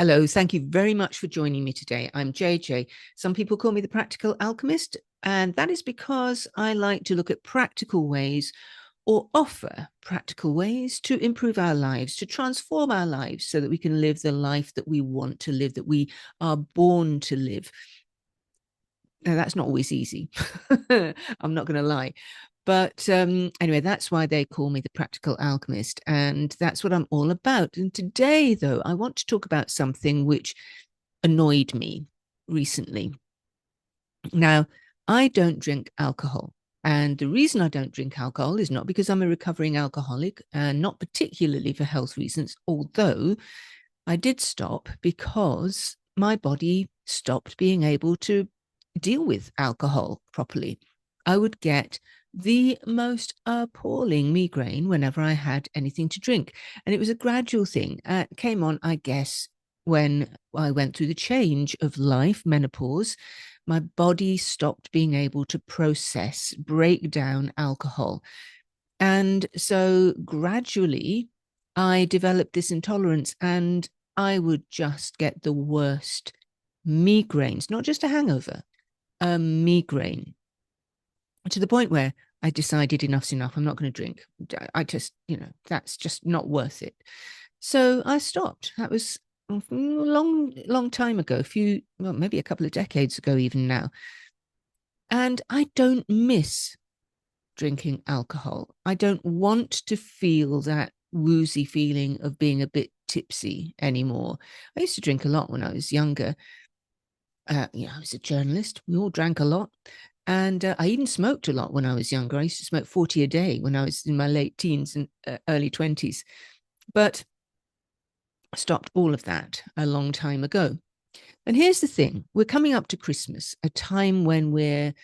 Hello, thank you very much for joining me today. I'm JJ. Some people call me the Practical Alchemist, and that is because I like to look at practical ways or offer practical ways to improve our lives, to transform our lives so that we can live the life that we want to live, that we are born to live. Now, that's not always easy. I'm not going to lie. But anyway, that's why they call me the Practical Alchemist. And that's what I'm all about. And today, though, I want to talk about something which annoyed me recently. Now, I don't drink alcohol. And the reason I don't drink alcohol is not because I'm a recovering alcoholic, and not particularly for health reasons, although I did stop because my body stopped being able to deal with alcohol properly. I would get the most appalling migraine whenever I had anything to drink. And it was a gradual thing. It came on, I guess, when I went through the change of life, menopause. My body stopped being able to process, break down alcohol. And so gradually, I developed this intolerance, and I would just get the worst migraines, not just a hangover, a migraine, to the point where I decided enough's enough. I'm not going to drink. I just, that's just not worth it. So I stopped. That was a long time ago, maybe a couple of decades ago, even now. And I don't miss drinking alcohol. I don't want to feel that woozy feeling of being a bit tipsy anymore. I used to drink a lot when I was younger. I was a journalist. We all drank a lot. And I even smoked a lot when I was younger. I used to smoke 40 a day when I was in my late teens and early 20s. But I stopped all of that a long time ago. And here's the thing. We're coming up to Christmas, a time when we're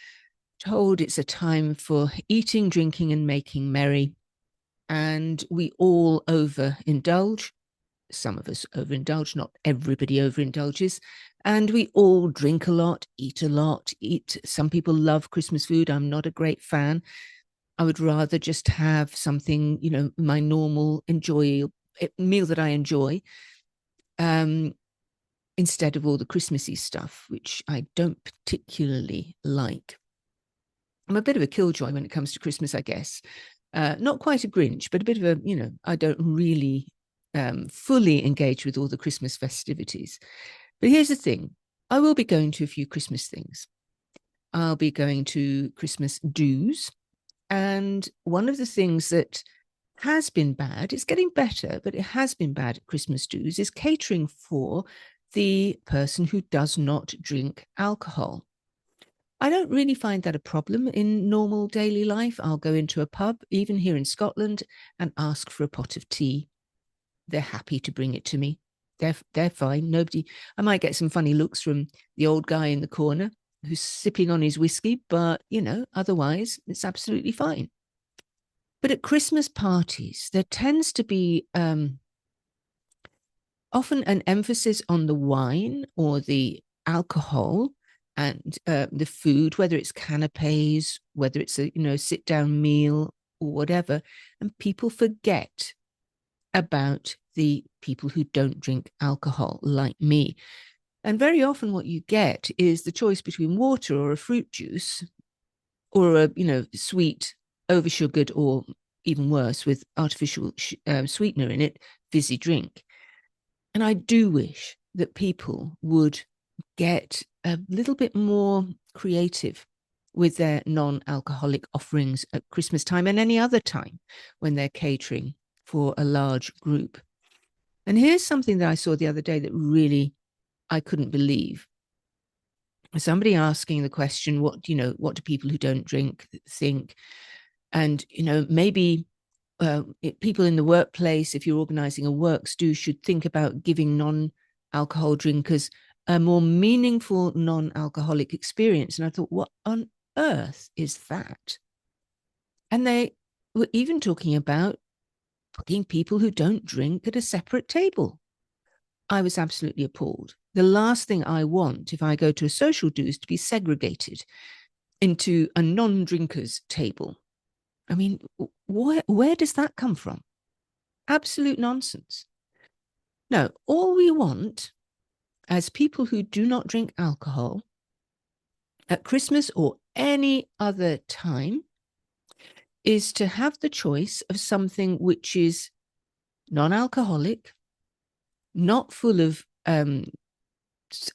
told it's a time for eating, drinking, and making merry. And we all overindulge. Some of us overindulge, not everybody overindulges. And we all drink a lot, eat a lot, Some people love Christmas food. I'm not a great fan. I would rather just have something, my normal meal that I enjoy, instead of all the Christmassy stuff, which I don't particularly like. I'm a bit of a killjoy when it comes to Christmas, I guess. Not quite a Grinch, but a bit of a, I don't really fully engage with all the Christmas festivities. But here's the thing. I will be going to a few Christmas things. I'll be going to Christmas do's. And one of the things that has been bad, it's getting better, but it has been bad at Christmas do's, is catering for the person who does not drink alcohol. I don't really find that a problem in normal daily life. I'll go into a pub, even here in Scotland, and ask for a pot of tea. They're happy to bring it to me. They're fine. I might get some funny looks from the old guy in the corner who's sipping on his whiskey, but, otherwise it's absolutely fine. But at Christmas parties, there tends to be often an emphasis on the wine or the alcohol and the food, whether it's canapes, whether it's a sit-down meal or whatever, and people forget about the people who don't drink alcohol, like me. And very often what you get is the choice between water or a fruit juice, or a sweet, oversugared, or even worse, with artificial sweetener in it, fizzy drink. And I do wish that people would get a little bit more creative with their non-alcoholic offerings at Christmas time and any other time when they're catering for a large group. And here's something that I saw the other day that really I couldn't believe. Somebody asking the question, what do people who don't drink think? And, maybe people in the workplace, if you're organizing a work stew, should think about giving non-alcohol drinkers a more meaningful non-alcoholic experience. And I thought, what on earth is that? And they were even talking about putting people who don't drink at a separate table. I was absolutely appalled. The last thing I want if I go to a social do is to be segregated into a non-drinkers table. I mean, where does that come from? Absolute nonsense. No, all we want as people who do not drink alcohol at Christmas or any other time is to have the choice of something which is non-alcoholic, not full of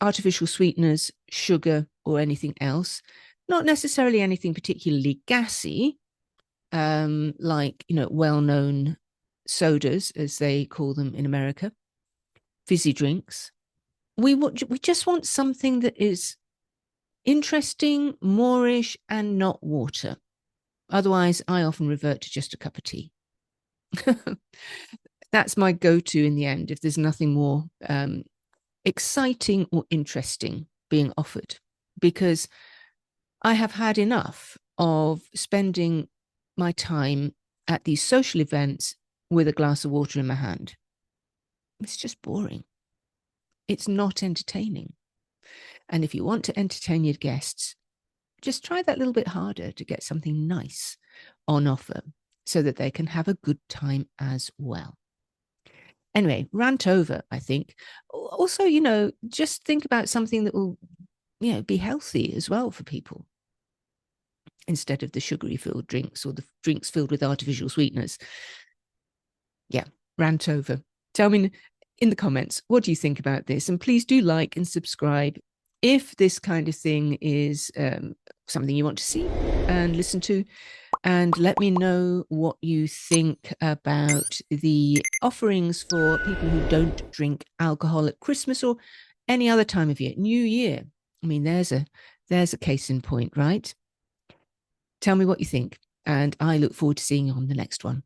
artificial sweeteners, sugar, or anything else, not necessarily anything particularly gassy, like, well-known sodas, as they call them in America, fizzy drinks. We just want something that is interesting, moreish, and not water. Otherwise, I often revert to just a cup of tea. That's my go-to in the end, if there's nothing more exciting or interesting being offered, because I have had enough of spending my time at these social events with a glass of water in my hand. It's just boring. It's not entertaining. And if you want to entertain your guests, just try that little bit harder to get something nice on offer so that they can have a good time as well. Anyway, rant over, I think. Also, just think about something that will, be healthy as well for people, instead of the sugary filled drinks or the drinks filled with artificial sweeteners. Yeah, rant over. Tell me in the comments, what do you think about this? And please do like and subscribe if this kind of thing is something you want to see and listen to. And let me know what you think about the offerings for people who don't drink alcohol at Christmas or any other time of year. New Year. I mean, there's a case in point, right? Tell me what you think, and I look forward to seeing you on the next one.